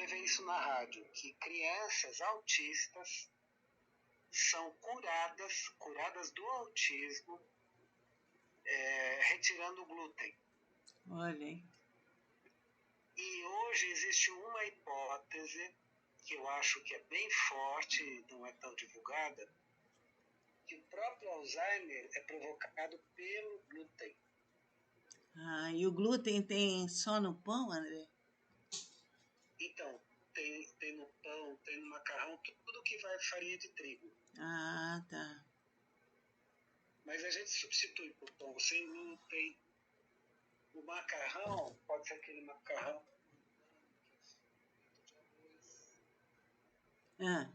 levei isso na rádio, que crianças autistas são curadas do autismo, retirando o glúten. Olha, hein? E hoje existe uma hipótese, que eu acho que é bem forte e não é tão divulgada, que o próprio Alzheimer é provocado pelo glúten. Ah, e o glúten tem só no pão, André? Então, tem no pão, tem no macarrão, tudo que vai farinha de trigo. Ah, tá. Mas a gente substitui por pão sem glúten. O macarrão, pode ser aquele macarrão Ah,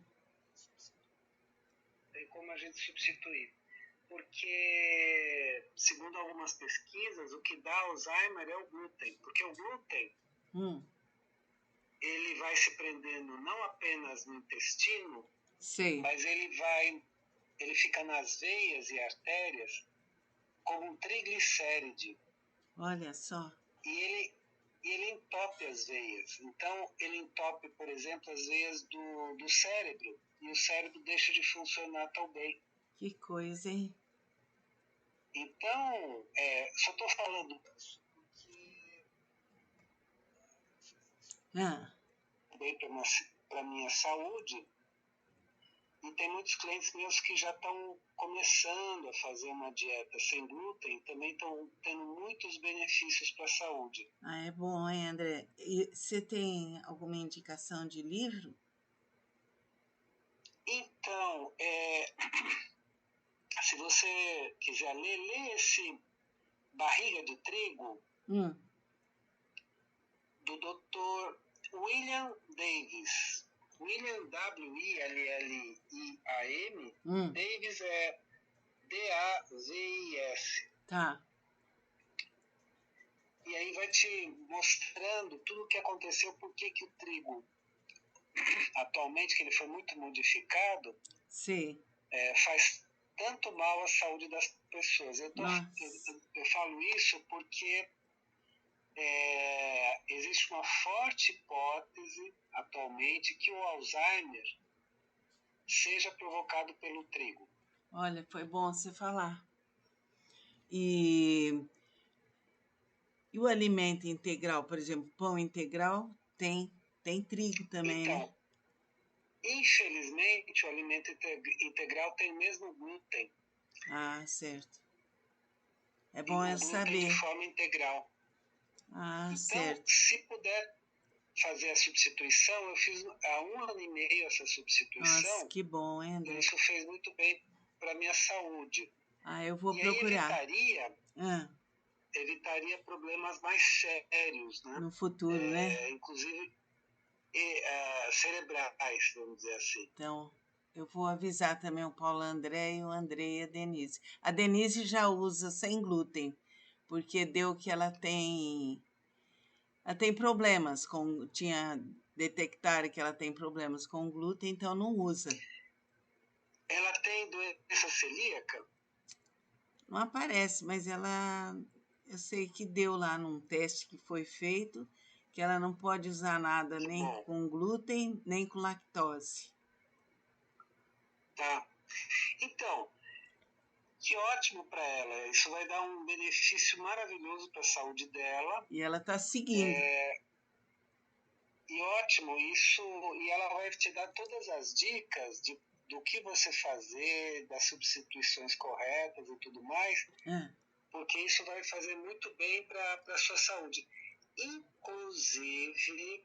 tem como a gente substituir. Porque, segundo algumas pesquisas, o que dá Alzheimer é o glúten. Porque o glúten, ele vai se prendendo não apenas no intestino, sei. mas ele fica nas veias e artérias como um triglicéride. Olha só. E ele entope as veias. Então, ele entope, por exemplo, as veias do cérebro. E o cérebro deixa de funcionar tão bem. Que coisa, hein? Então, só estou falando isso porque bem para a minha saúde. E tem muitos clientes meus que já estão começando a fazer uma dieta sem glúten, também estão tendo muitos benefícios para a saúde. Ah, é bom, hein, André? E você tem alguma indicação de livro? Então, se você quiser ler, lê esse Barriga de Trigo, do Dr. William Davis. William, W-I-L-L-I-A-M, Davis é D-A-V-I-S. Tá. E aí vai te mostrando tudo o que aconteceu, por que o trigo, atualmente, que ele foi muito modificado, Sim. Faz tanto mal à saúde das pessoas. Eu falo isso porque existe uma forte hipótese, atualmente, que o Alzheimer seja provocado pelo trigo. Olha, foi bom você falar. E o alimento integral, por exemplo, pão integral, tem trigo também, então, né? Infelizmente, o alimento integral tem o mesmo glúten. Ah, certo. É bom saber. De forma integral. Ah, então, certo. Se puder fazer a substituição, eu fiz há 1 ano e meio essa substituição. Nossa, que bom, hein, André? E isso fez muito bem para a minha saúde. Ah, eu vou procurar. Evitaria problemas mais sérios, né? No futuro, né? Inclusive cerebrais, vamos dizer assim. Então, eu vou avisar também o Paulo André e o André e a Denise. A Denise já usa sem glúten, porque deu que ela tem problemas detectaram que ela tem problemas com glúten, então não usa. Ela tem doença celíaca? Não aparece, mas eu sei que deu lá num teste que foi feito, que ela não pode usar nada nem com glúten, nem com lactose. Tá. Então, que ótimo para ela. Isso vai dar um benefício maravilhoso para a saúde dela. E ela está seguindo. E ótimo isso. E ela vai te dar todas as dicas do que você fazer, das substituições corretas e tudo mais. Porque isso vai fazer muito bem para a sua saúde. Inclusive,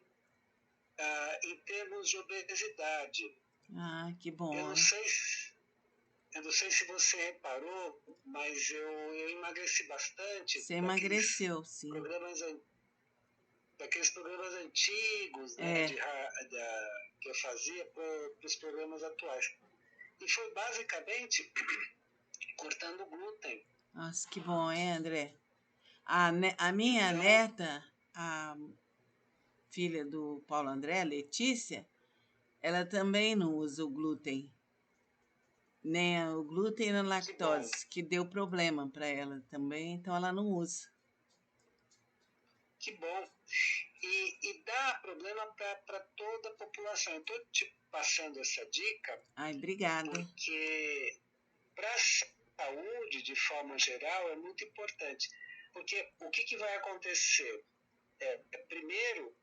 em termos de obesidade. Ah, que bom. Eu não sei se você reparou, mas eu emagreci bastante. Você emagreceu, sim. Daqueles programas antigos, né, que eu fazia para os programas atuais. E foi basicamente cortando glúten. Nossa, que bom, hein, André? A minha neta, a filha do Paulo André, Letícia, ela também não usa o glúten. Nem o glúten e a lactose, que deu problema para ela também, então ela não usa. Que bom. e dá problema para toda a população. Eu estou te passando essa dica. Ai, obrigada. Porque para a saúde, de forma geral, é muito importante. Porque o que vai acontecer? Primeiro,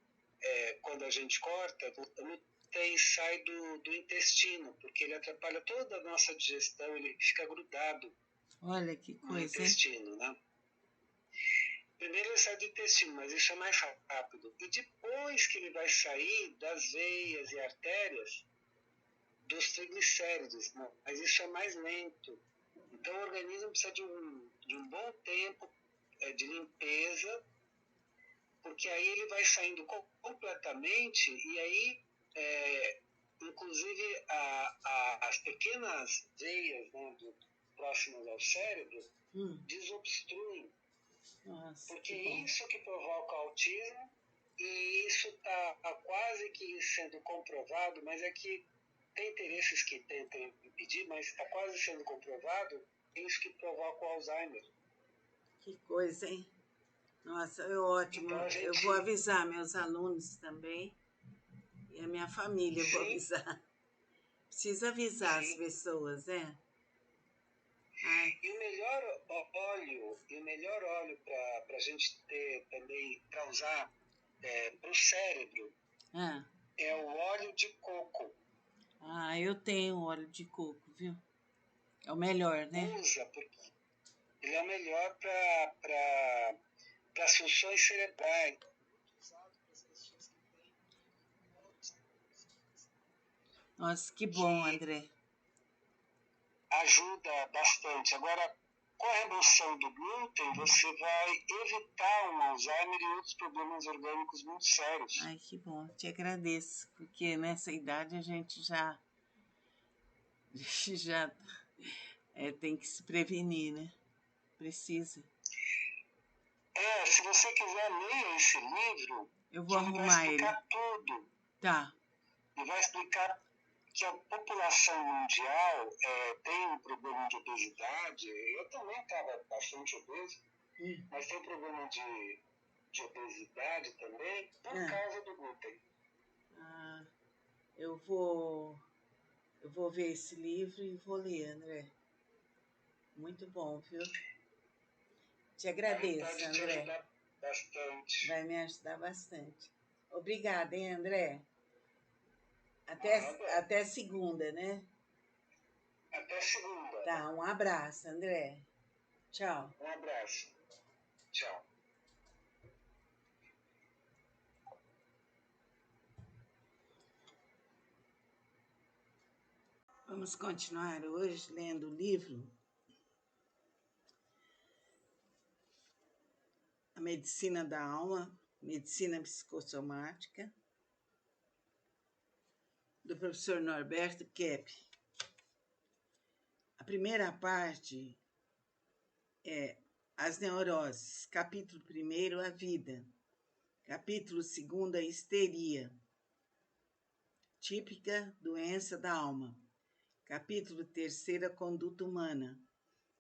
quando a gente corta, o glúten sai do intestino, porque ele atrapalha toda a nossa digestão, ele fica grudado. Olha que coisa, no intestino, né? Primeiro ele sai do intestino, mas isso é mais rápido. E depois que ele vai sair das veias e artérias, dos triglicéridos, né? Mas isso é mais lento. Então o organismo precisa de um bom tempo de limpeza, porque aí ele vai saindo completamente e aí, inclusive, as pequenas veias, né, próximas ao cérebro desobstruem. Nossa, porque é isso que provoca o autismo, e isso está quase que sendo comprovado, mas é que tem interesses que tentam impedir, mas está quase sendo comprovado, é isso que provoca o Alzheimer. Que coisa, hein? Nossa, é ótimo. Então, eu vou avisar meus alunos também e a minha família, eu vou avisar. Precisa avisar as pessoas, né? Ai. E o melhor óleo para a gente ter também, para usar para o cérebro, é o óleo de coco. Ah, eu tenho óleo de coco, viu? É o melhor, né? Usa, porque ele é o melhor para as funções cerebrais. Nossa, que bom, André. Ajuda bastante. Agora, com a remoção do glúten, você vai evitar um Alzheimer e outros problemas orgânicos muito sérios. Ai, que bom. Te agradeço, porque nessa idade a gente já tem que se prevenir, né? Precisa. Se você quiser ler esse livro, eu vou arrumar vai explicar tudo. Tá. E vai explicar que a população mundial tem um problema de obesidade. Eu também estava bastante obeso, mas tem um problema de obesidade também por causa do glúten. Ah, eu vou ver esse livro e vou ler, André. Muito bom, viu? Te agradeço, André. Vai me ajudar bastante. Vai me ajudar bastante. Obrigada, hein, André? Até segunda, né? Até segunda. Tá, um abraço, André. Tchau. Um abraço. Tchau. Vamos continuar hoje lendo o livro A Medicina da Alma, Medicina Psicossomática, do professor Norberto Kepp. A primeira parte é As Neuroses, capítulo 1, a vida, capítulo 2, a histeria, típica doença da alma, capítulo 3, a conduta humana,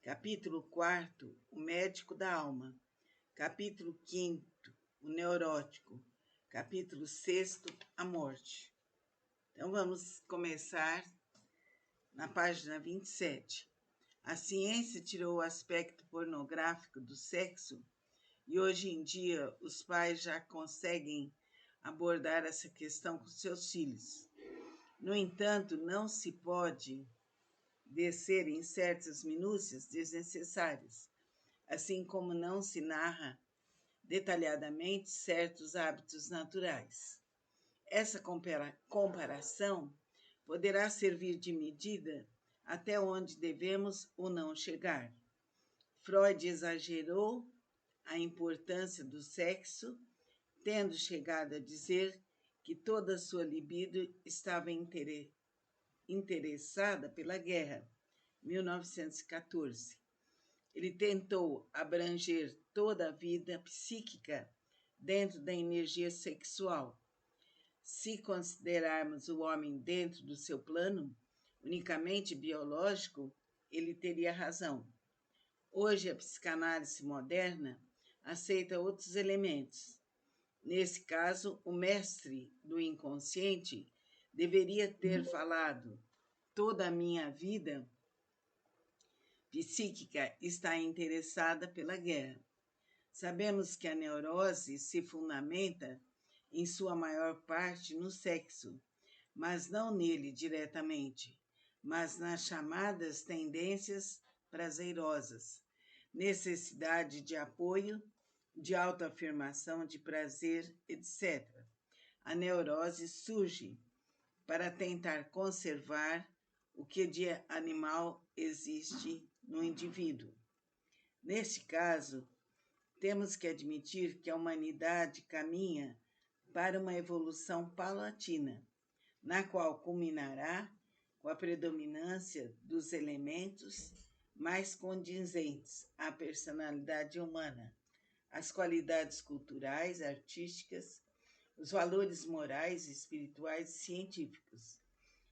capítulo 4, o médico da alma, capítulo 5, o neurótico, capítulo 6, a morte. Então, vamos começar na página 27. A ciência tirou o aspecto pornográfico do sexo e hoje em dia os pais já conseguem abordar essa questão com seus filhos. No entanto, não se pode descer em certas minúcias desnecessárias, assim como não se narra detalhadamente certos hábitos naturais. Essa comparação poderá servir de medida até onde devemos ou não chegar. Freud exagerou a importância do sexo, tendo chegado a dizer que toda a sua libido estava interessada pela guerra, 1914. Ele tentou abranger toda a vida psíquica dentro da energia sexual. Se considerarmos o homem dentro do seu plano, unicamente biológico, ele teria razão. Hoje, a psicanálise moderna aceita outros elementos. Nesse caso, o mestre do inconsciente deveria ter falado: toda a minha vida psíquica está interessada pela guerra. Sabemos que a neurose se fundamenta, em sua maior parte, no sexo, mas não nele diretamente, mas nas chamadas tendências prazerosas, necessidade de apoio, de autoafirmação, de prazer, etc. A neurose surge para tentar conservar o que de animal existe no indivíduo. Neste caso, temos que admitir que a humanidade caminha para uma evolução paulatina, na qual culminará com a predominância dos elementos mais condizentes à personalidade humana, as qualidades culturais, artísticas, os valores morais, espirituais e científicos.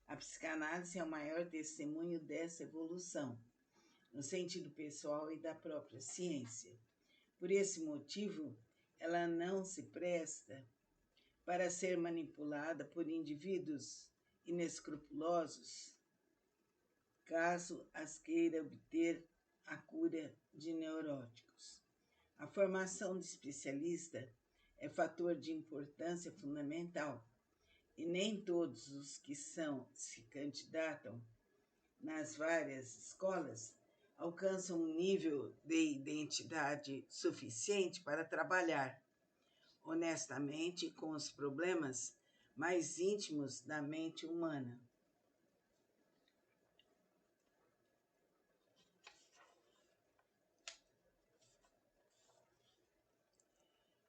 A psicanálise é o maior testemunho dessa evolução, no sentido pessoal e da própria ciência. Por esse motivo, ela não se presta para ser manipulada por indivíduos inescrupulosos, caso as queira obter a cura de neuróticos. A formação de especialista é fator de importância fundamental, e nem todos os que se candidatam nas várias escolas alcançam um nível de identidade suficiente para trabalhar honestamente com os problemas mais íntimos da mente humana.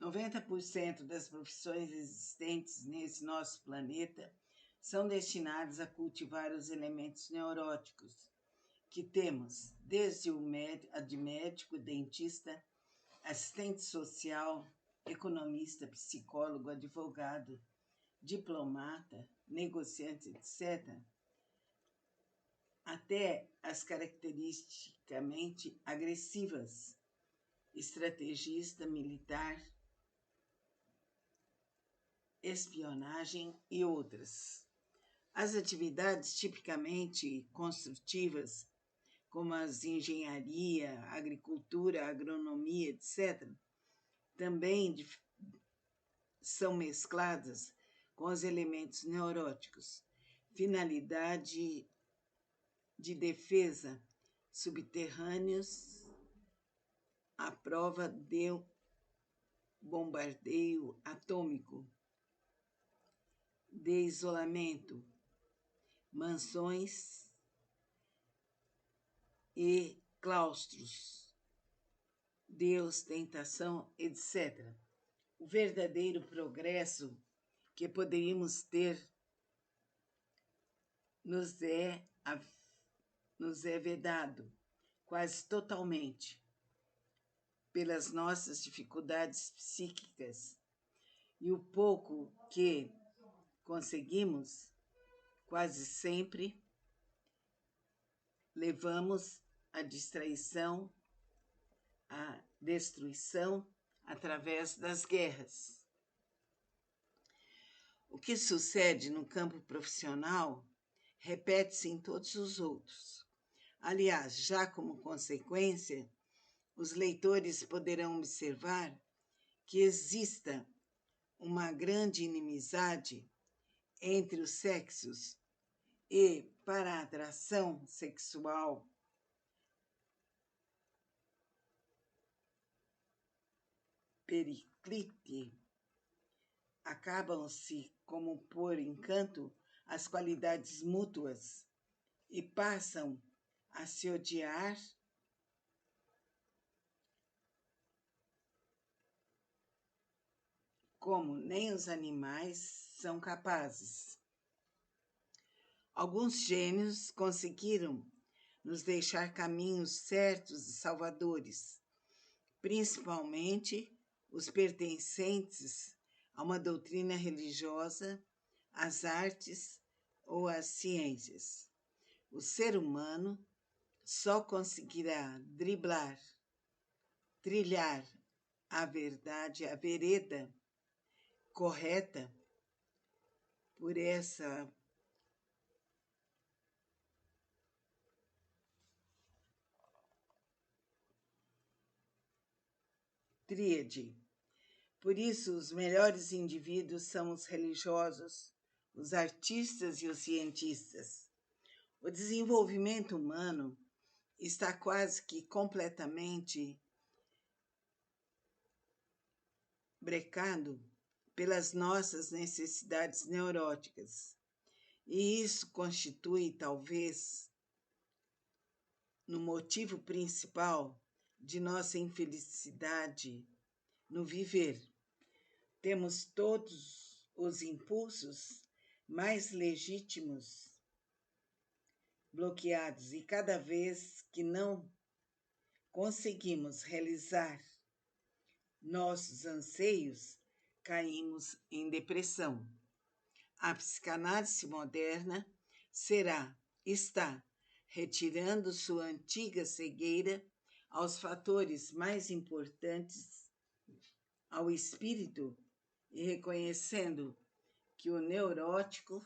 ,90% das profissões existentes nesse nosso planeta são destinadas a cultivar os elementos neuróticos que temos, desde a de médico, dentista, assistente social, economista, psicólogo, advogado, diplomata, negociante, etc., até as caracteristicamente agressivas, estrategista, militar, espionagem e outras. As atividades tipicamente construtivas, como as de engenharia, agricultura, agronomia, etc., também são mescladas com os elementos neuróticos. Finalidade de defesa, subterrâneos, à prova de bombardeio atômico, de isolamento, mansões e claustros, de ostentação, etc. O verdadeiro progresso que poderíamos ter nos é vedado quase totalmente pelas nossas dificuldades psíquicas, e o pouco que conseguimos, quase sempre, levamos à distraição, à destruição através das guerras. O que sucede no campo profissional repete-se em todos os outros. Aliás, já como consequência, os leitores poderão observar que exista uma grande inimizade entre os sexos e, para a atração sexual, periclite, acabam-se como por encanto as qualidades mútuas e passam a se odiar como nem os animais são capazes. Alguns gênios conseguiram nos deixar caminhos certos e salvadores, principalmente os pertencentes a uma doutrina religiosa, às artes ou às ciências. O ser humano só conseguirá trilhar a verdade, a vereda correta por essa tríade. Por isso, os melhores indivíduos são os religiosos, os artistas e os cientistas. O desenvolvimento humano está quase que completamente brecado pelas nossas necessidades neuróticas. E isso constitui, talvez, no motivo principal de nossa infelicidade no viver. Temos todos os impulsos mais legítimos bloqueados e cada vez que não conseguimos realizar nossos anseios, caímos em depressão. A psicanálise moderna está retirando sua antiga cegueira aos fatores mais importantes ao espírito e reconhecendo que o neurótico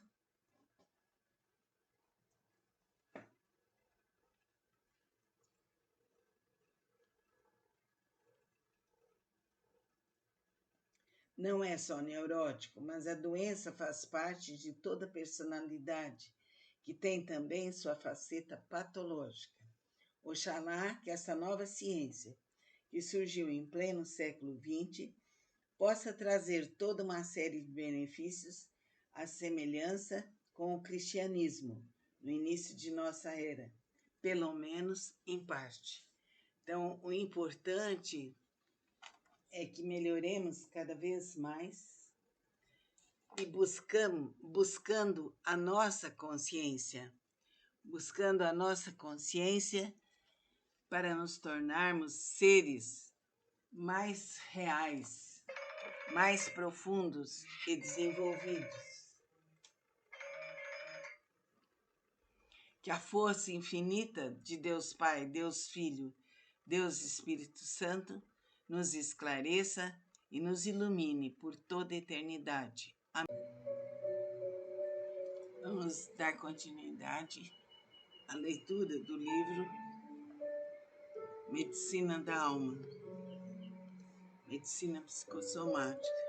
não é só neurótico, mas a doença faz parte de toda personalidade, que tem também sua faceta patológica. Oxalá que essa nova ciência, que surgiu em pleno século XX, possa trazer toda uma série de benefícios à semelhança com o cristianismo no início de nossa era, pelo menos em parte. Então, o importante é que melhoremos cada vez mais e buscando a nossa consciência, para nos tornarmos seres mais reais, mais profundos e desenvolvidos. Que a força infinita de Deus Pai, Deus Filho, Deus Espírito Santo nos esclareça e nos ilumine por toda a eternidade. Amém. Vamos dar continuidade à leitura do livro Medicina da Alma, Medicina Psicossomática.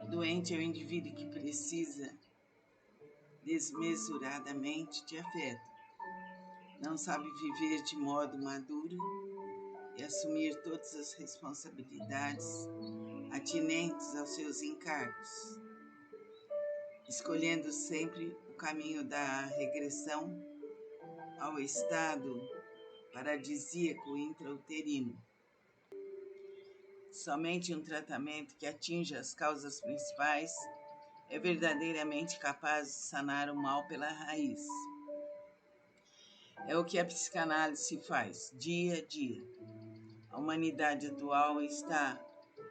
O doente é o indivíduo que precisa desmesuradamente de afeto. Não sabe viver de modo maduro e assumir todas as responsabilidades atinentes aos seus encargos, escolhendo sempre o caminho da regressão ao estado paradisíaco intrauterino. Somente um tratamento que atinja as causas principais é verdadeiramente capaz de sanar o mal pela raiz. É o que a psicanálise faz dia a dia. A humanidade atual está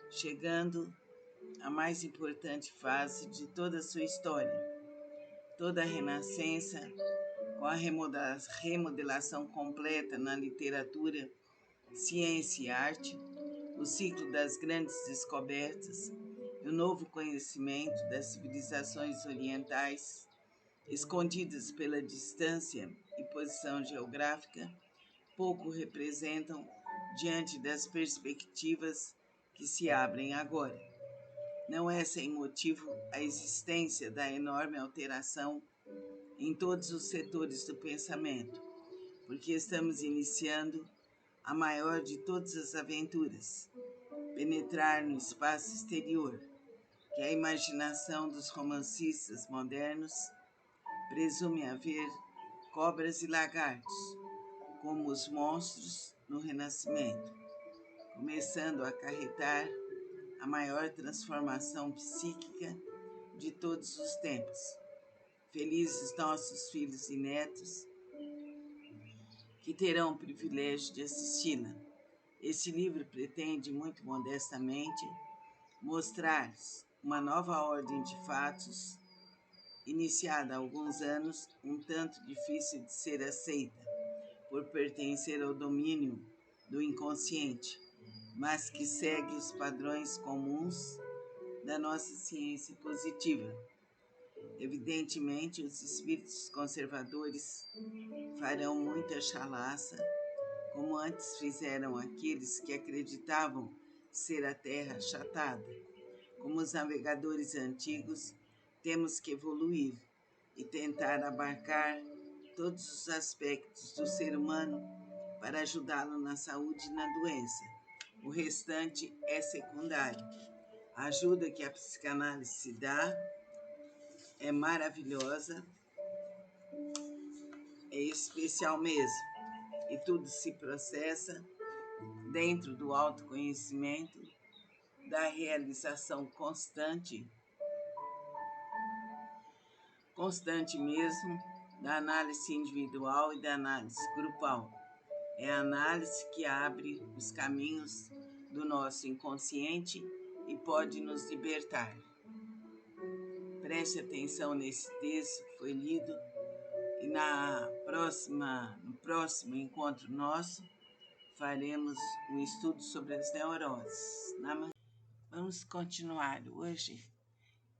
chegando à mais importante fase de toda a sua história. Toda a renascença, com a remodelação completa na literatura, ciência e arte, o ciclo das grandes descobertas e o novo conhecimento das civilizações orientais, escondidas pela distância e posição geográfica, pouco representam diante das perspectivas que se abrem agora. Não é sem motivo a existência da enorme alteração em todos os setores do pensamento, porque estamos iniciando a maior de todas as aventuras, penetrar no espaço exterior, que a imaginação dos romancistas modernos presume haver cobras e lagartos, como os monstros no Renascimento, começando a acarretar a maior transformação psíquica de todos os tempos. Felizes nossos filhos e netos que terão o privilégio de assisti-la. Esse livro pretende, muito modestamente, mostrar uma nova ordem de fatos iniciada há alguns anos, um tanto difícil de ser aceita, por pertencer ao domínio do inconsciente, mas que segue os padrões comuns da nossa ciência positiva. Evidentemente, os espíritos conservadores farão muita chalaça, como antes fizeram aqueles que acreditavam ser a Terra achatada. Como os navegadores antigos, temos que evoluir e tentar abarcar todos os aspectos do ser humano para ajudá-lo na saúde e na doença. O restante é secundário. A ajuda que a psicanálise dá é maravilhosa, é especial mesmo. E tudo se processa dentro do autoconhecimento, da realização constante mesmo, da análise individual e da análise grupal. É a análise que abre os caminhos do nosso inconsciente e pode nos libertar. Preste atenção nesse texto que foi lido e no próximo encontro nosso faremos um estudo sobre as neuroses. Vamos continuar hoje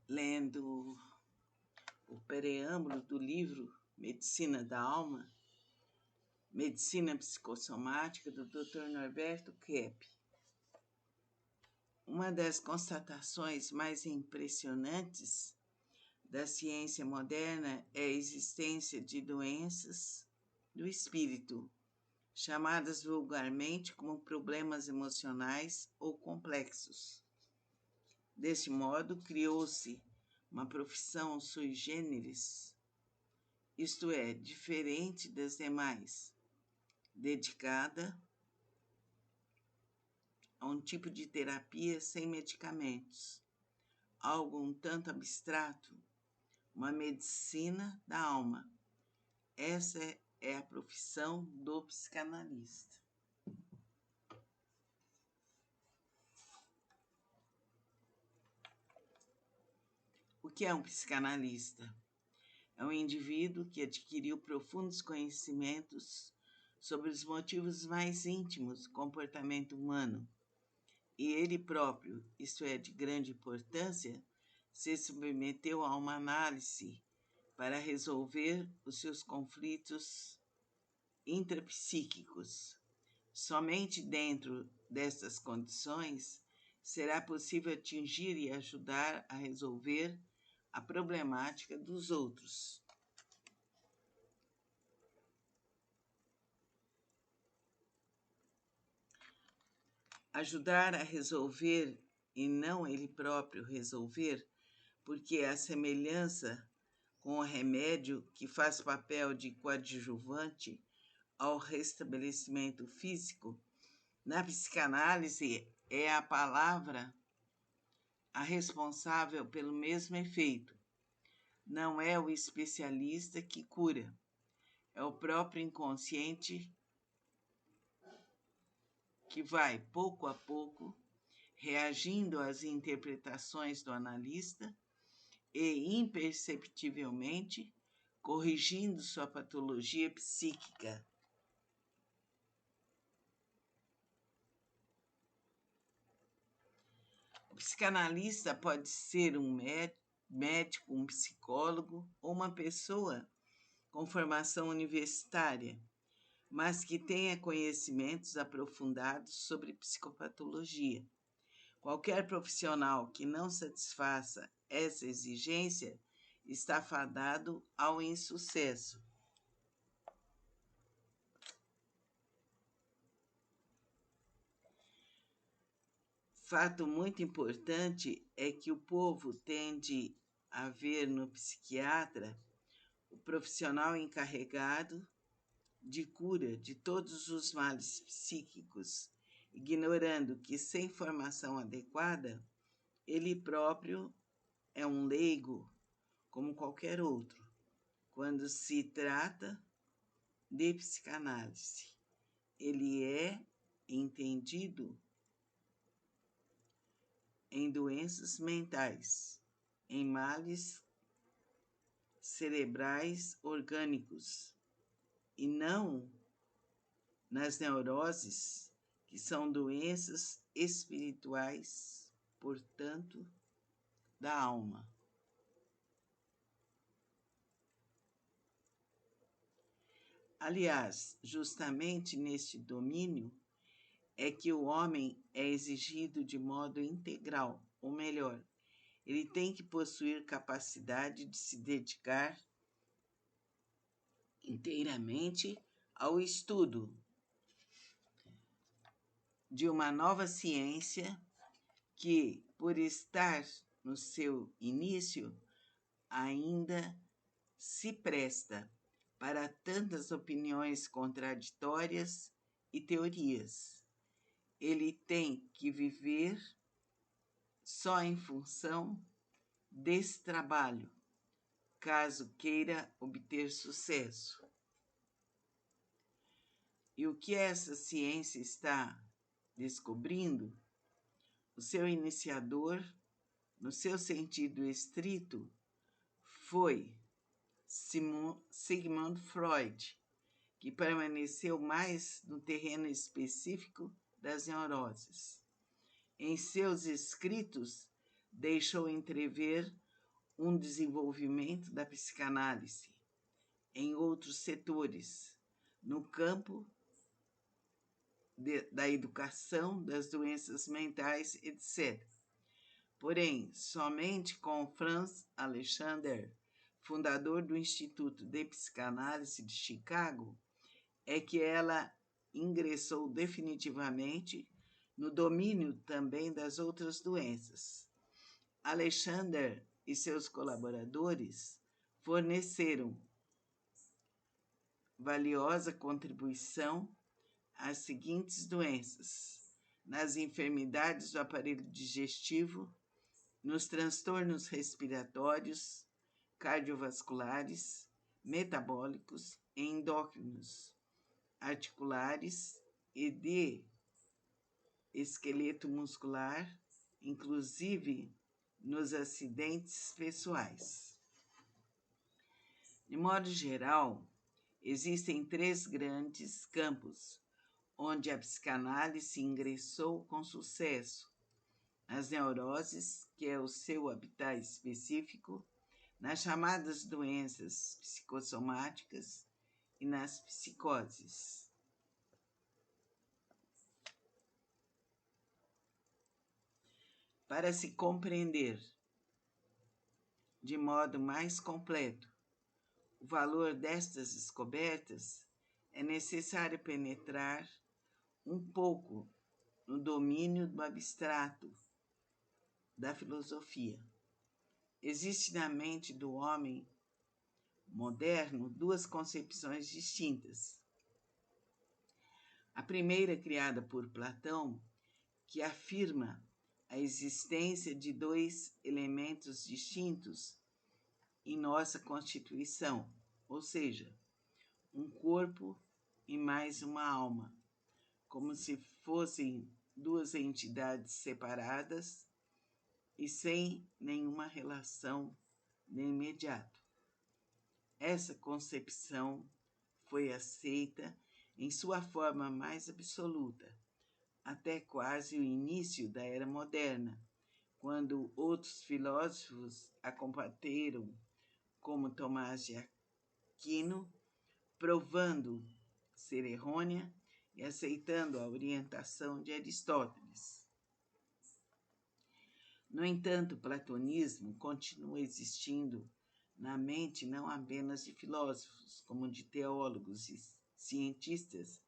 lendo o preâmbulo do livro Medicina da Alma, Medicina Psicossomática, do Dr. Norberto Kepp. Uma das constatações mais impressionantes da ciência moderna é a existência de doenças do espírito, chamadas vulgarmente como problemas emocionais ou complexos. Deste modo, criou-se uma profissão sui generis, isto é, diferente das demais, dedicada a um tipo de terapia sem medicamentos, algo um tanto abstrato, uma medicina da alma. Essa é a profissão do psicanalista. O que é um psicanalista? É um indivíduo que adquiriu profundos conhecimentos sobre os motivos mais íntimos do comportamento humano, e ele próprio, isto é, de grande importância, se submeteu a uma análise para resolver os seus conflitos intrapsíquicos. Somente dentro destas condições será possível atingir e ajudar a resolver a problemática dos outros. Ajudar a resolver e não ele próprio resolver, porque a semelhança com o remédio que faz papel de coadjuvante ao restabelecimento físico, na psicanálise é a palavra a responsável pelo mesmo efeito. Não é o especialista que cura, é o próprio inconsciente que vai, pouco a pouco, reagindo às interpretações do analista e, imperceptivelmente, corrigindo sua patologia psíquica. O psicanalista pode ser um médico, um psicólogo ou uma pessoa com formação universitária, mas que tenha conhecimentos aprofundados sobre psicopatologia. Qualquer profissional que não satisfaça essa exigência está fadado ao insucesso. Fato muito importante é que o povo tende a ver no psiquiatra o profissional encarregado de cura de todos os males psíquicos, ignorando que, sem formação adequada, ele próprio é um leigo como qualquer outro, quando se trata de psicanálise. Ele é entendido em doenças mentais, em males cerebrais orgânicos e não nas neuroses, que são doenças espirituais, portanto, da alma. Aliás, justamente neste domínio é que o homem é exigido de modo integral, ou melhor, ele tem que possuir capacidade de se dedicar inteiramente ao estudo de uma nova ciência que, por estar no seu início, ainda se presta para tantas opiniões contraditórias e teorias. Ele tem que viver só em função desse trabalho, caso queira obter sucesso. E o que essa ciência está descobrindo? O seu iniciador, no seu sentido estrito, foi Sigmund Freud, que permaneceu mais no terreno específico das neuroses. Em seus escritos, deixou entrever um desenvolvimento da psicanálise em outros setores, no campo da educação, das doenças mentais, etc. Porém, somente com Franz Alexander, fundador do Instituto de Psicanálise de Chicago, é que ela ingressou definitivamente no domínio também das outras doenças. Alexander e seus colaboradores forneceram valiosa contribuição às seguintes doenças: nas enfermidades do aparelho digestivo, nos transtornos respiratórios, cardiovasculares, metabólicos e endócrinos, articulares e de esqueleto muscular, inclusive nos acidentes pessoais. De modo geral, existem 3 grandes campos onde a psicanálise ingressou com sucesso: as neuroses, que é o seu habitat específico, nas chamadas doenças psicossomáticas e nas psicoses. Para se compreender de modo mais completo o valor destas descobertas, é necessário penetrar um pouco no domínio do abstrato da filosofia. Existe na mente do homem moderno 2 concepções distintas. A primeira, criada por Platão, que afirma a existência de 2 elementos distintos em nossa constituição, ou seja, um corpo e mais uma alma, como se fossem 2 entidades separadas e sem nenhuma relação de imediato. Essa concepção foi aceita em sua forma mais absoluta, até quase o início da Era Moderna, quando outros filósofos a combateram, como Tomás de Aquino, provando ser errônea e aceitando a orientação de Aristóteles. No entanto, o platonismo continua existindo na mente não apenas de filósofos, como de teólogos e cientistas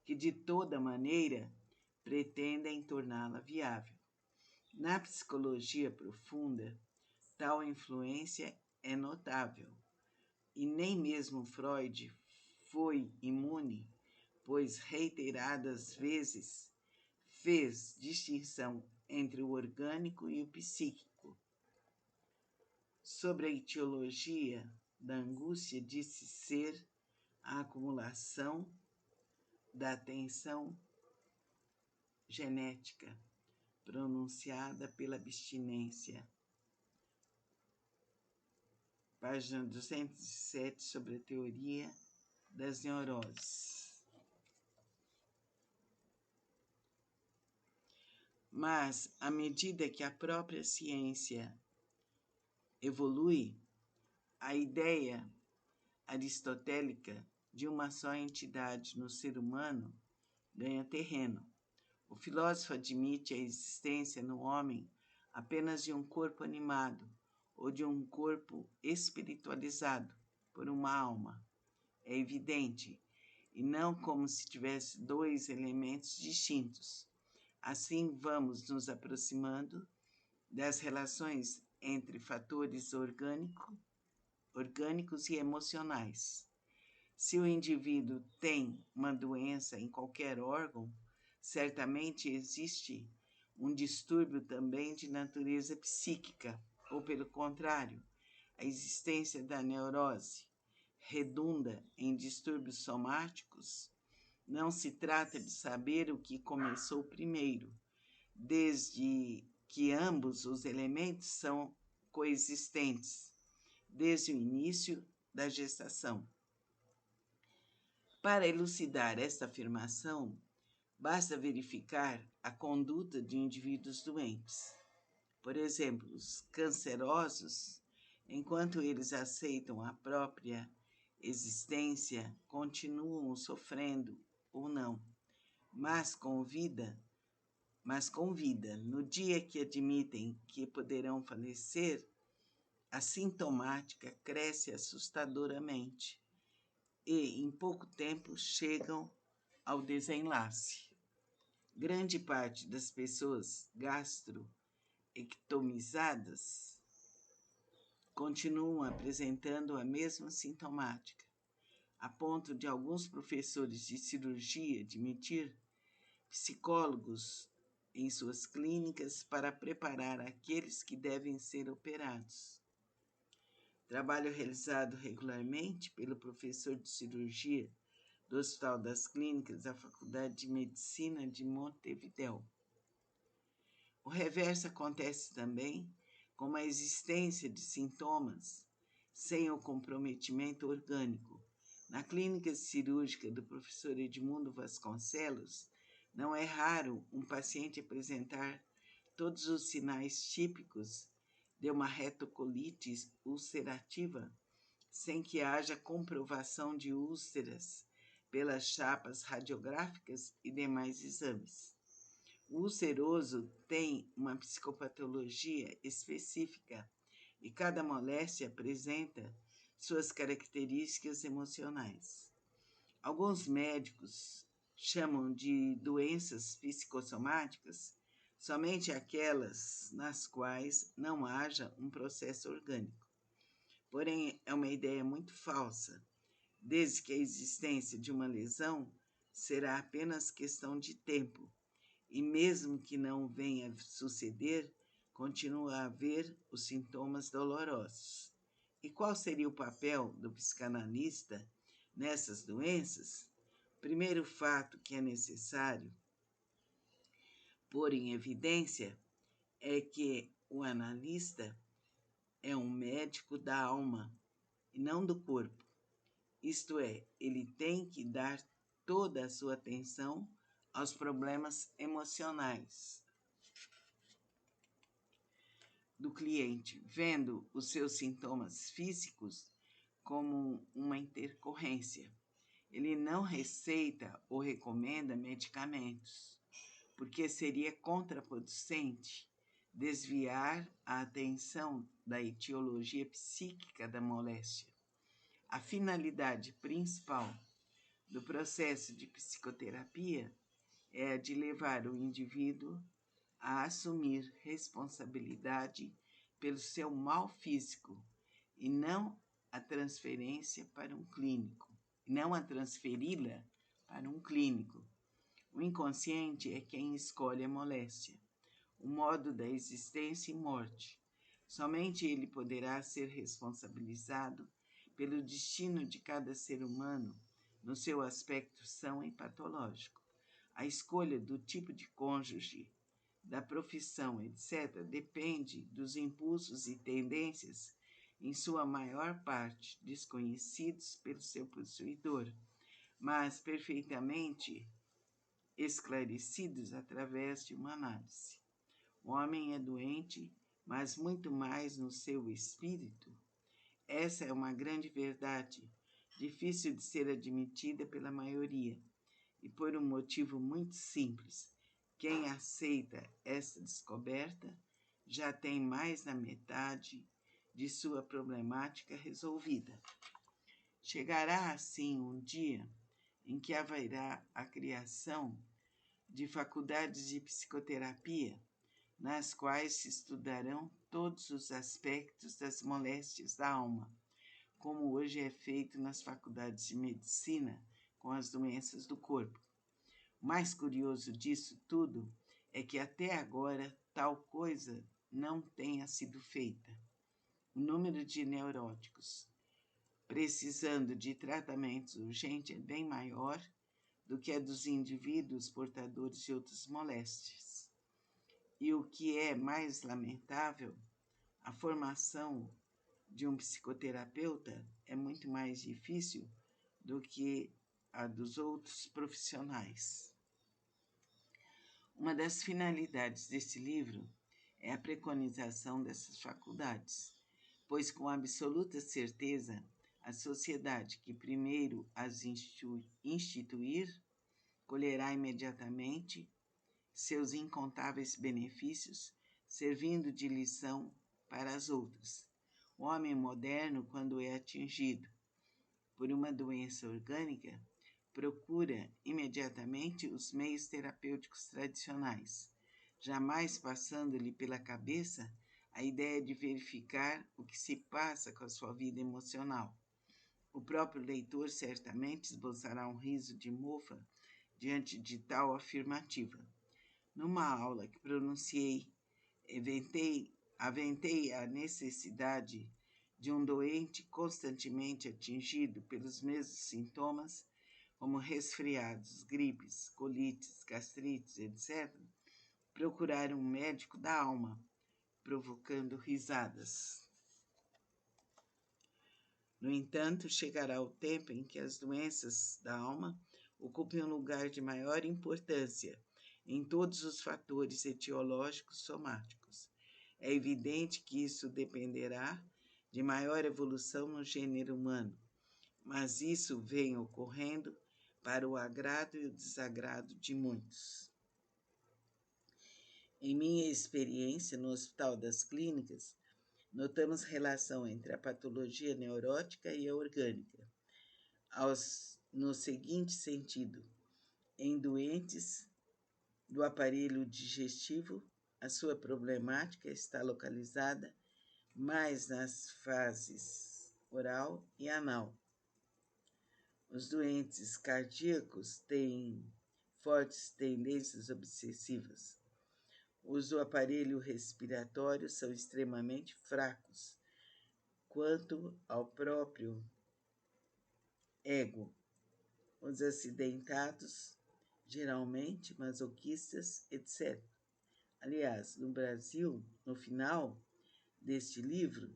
que, de toda maneira, pretendem torná-la viável. Na psicologia profunda, tal influência é notável, e nem mesmo Freud foi imune, pois reiteradas vezes fez distinção entre o orgânico e o psíquico. Sobre a etiologia da angústia, disse ser a acumulação da tensão genética pronunciada pela abstinência página 207, sobre a teoria das neuroses. Mas, à medida que a própria ciência evolui, a ideia aristotélica de uma só entidade no ser humano ganha terreno. O filósofo admite a existência no homem apenas de um corpo animado ou de um corpo espiritualizado por uma alma. É evidente, e não como se tivesse dois elementos distintos. Assim, vamos nos aproximando das relações entre fatores orgânicos e emocionais. Se o indivíduo tem uma doença em qualquer órgão, certamente existe um distúrbio também de natureza psíquica, ou, pelo contrário, a existência da neurose redunda em distúrbios somáticos. Não se trata de saber o que começou primeiro, desde que ambos os elementos são coexistentes, desde o início da gestação. Para elucidar esta afirmação, basta verificar a conduta de indivíduos doentes. Por exemplo, os cancerosos, enquanto eles aceitam a própria existência, continuam sofrendo ou não, mas com vida, no dia que admitem que poderão falecer, a sintomática cresce assustadoramente e, em pouco tempo, chegam ao desenlace. Grande parte das pessoas gastroectomizadas continuam apresentando a mesma sintomática, a ponto de alguns professores de cirurgia admitir psicólogos em suas clínicas para preparar aqueles que devem ser operados. Trabalho realizado regularmente pelo professor de cirurgia do Hospital das Clínicas da Faculdade de Medicina de Montevideo. O reverso acontece também com a existência de sintomas sem o comprometimento orgânico. Na clínica cirúrgica do professor Edmundo Vasconcelos, não é raro um paciente apresentar todos os sinais típicos de uma retocolite ulcerativa, sem que haja comprovação de úlceras pelas chapas radiográficas e demais exames. O ulceroso tem uma psicopatologia específica e cada moléstia apresenta suas características emocionais. Alguns médicos chamam de doenças psicossomáticas somente aquelas nas quais não haja um processo orgânico. Porém, é uma ideia muito falsa, desde que a existência de uma lesão será apenas questão de tempo, e mesmo que não venha a suceder, continua a haver os sintomas dolorosos. E qual seria o papel do psicanalista nessas doenças? O primeiro fato que é necessário pôr em evidência é que o analista é um médico da alma e não do corpo. Isto é, ele tem que dar toda a sua atenção aos problemas emocionais do cliente, vendo os seus sintomas físicos como uma intercorrência. Ele não receita ou recomenda medicamentos, porque seria contraproducente desviar a atenção da etiologia psíquica da moléstia. A finalidade principal do processo de psicoterapia é a de levar o indivíduo a assumir responsabilidade pelo seu mal físico e não a transferência para um clínico, não a transferi-la para um clínico. O inconsciente é quem escolhe a moléstia, o modo da existência e morte. Somente ele poderá ser responsabilizado pelo destino de cada ser humano no seu aspecto são e patológico. A escolha do tipo de cônjuge, da profissão, etc., depende dos impulsos e tendências em sua maior parte desconhecidos pelo seu possuidor, mas perfeitamente esclarecidos através de uma análise. O homem é doente, mas muito mais no seu espírito. Essa é uma grande verdade, difícil de ser admitida pela maioria, e por um motivo muito simples. Quem aceita essa descoberta já tem mais da metade de sua problemática resolvida. Chegará, assim, um dia em que haverá a criação de faculdades de psicoterapia, nas quais se estudarão todos os aspectos das moléstias da alma, como hoje é feito nas faculdades de medicina com as doenças do corpo. O mais curioso disso tudo é que até agora tal coisa não tenha sido feita. O número de neuróticos precisando de tratamentos urgentes é bem maior do que a dos indivíduos portadores de outras moléstias. E o que é mais lamentável, a formação de um psicoterapeuta é muito mais difícil do que a dos outros profissionais. Uma das finalidades desse livro é a preconização dessas faculdades, pois com absoluta certeza a sociedade que primeiro as instituir colherá imediatamente seus incontáveis benefícios, servindo de lição para as outras. O homem moderno, quando é atingido por uma doença orgânica, procura imediatamente os meios terapêuticos tradicionais, jamais passando-lhe pela cabeça a ideia de verificar o que se passa com a sua vida emocional. O próprio leitor certamente esboçará um riso de mofa diante de tal afirmativa. Numa aula que pronunciei, aventei a necessidade de um doente constantemente atingido pelos mesmos sintomas, como resfriados, gripes, colites, gastrites, etc., procurar um médico da alma, provocando risadas. No entanto, chegará o tempo em que as doenças da alma ocupem um lugar de maior importância em todos os fatores etiológicos somáticos. É evidente que isso dependerá de maior evolução no gênero humano, mas isso vem ocorrendo para o agrado e o desagrado de muitos. Em minha experiência no Hospital das Clínicas, notamos relação entre a patologia neurótica e a orgânica, no seguinte sentido: em doentes do aparelho digestivo, a sua problemática está localizada mais nas fases oral e anal. Os doentes cardíacos têm fortes tendências obsessivas. Os do aparelho respiratório são extremamente fracos quanto ao próprio ego. Os acidentados, geralmente masoquistas, etc. Aliás, no Brasil, no final deste livro,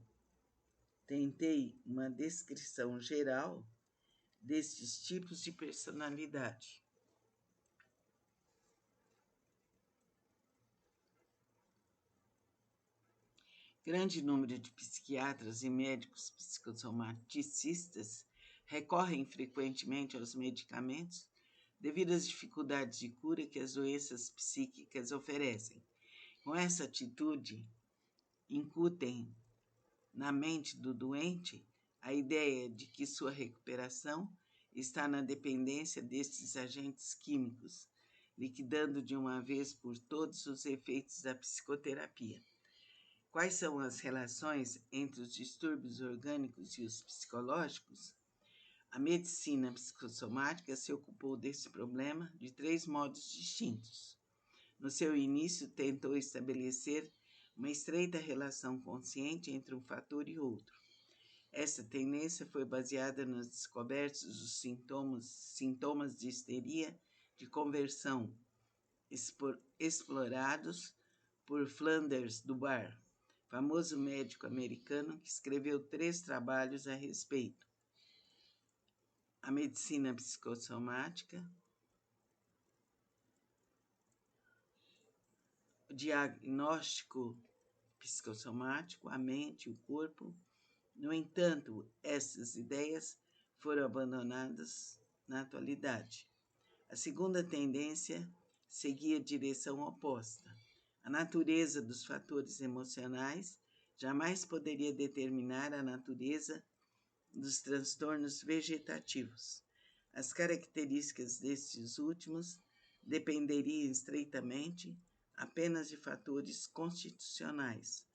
tentei uma descrição geral destes tipos de personalidade. Grande número de psiquiatras e médicos psicossomaticistas recorrem frequentemente aos medicamentos devido às dificuldades de cura que as doenças psíquicas oferecem. Com essa atitude, incutem na mente do doente a ideia de que sua recuperação está na dependência destes agentes químicos, liquidando de uma vez por todas os efeitos da psicoterapia. Quais são as relações entre os distúrbios orgânicos e os psicológicos? A medicina psicossomática se ocupou desse problema de 3 modos distintos. No seu início, tentou estabelecer uma estreita relação consciente entre um fator e outro. Essa tendência foi baseada nas descobertas dos sintomas de histeria de conversão, explorados por Flanders Dubar, famoso médico americano que escreveu 3 trabalhos a respeito: a medicina psicossomática, o diagnóstico psicossomático, a mente e o corpo. No entanto, essas ideias foram abandonadas na atualidade. A segunda tendência seguia a direção oposta. A natureza dos fatores emocionais jamais poderia determinar a natureza dos transtornos vegetativos. As características destes últimos dependeriam estreitamente apenas de fatores constitucionais,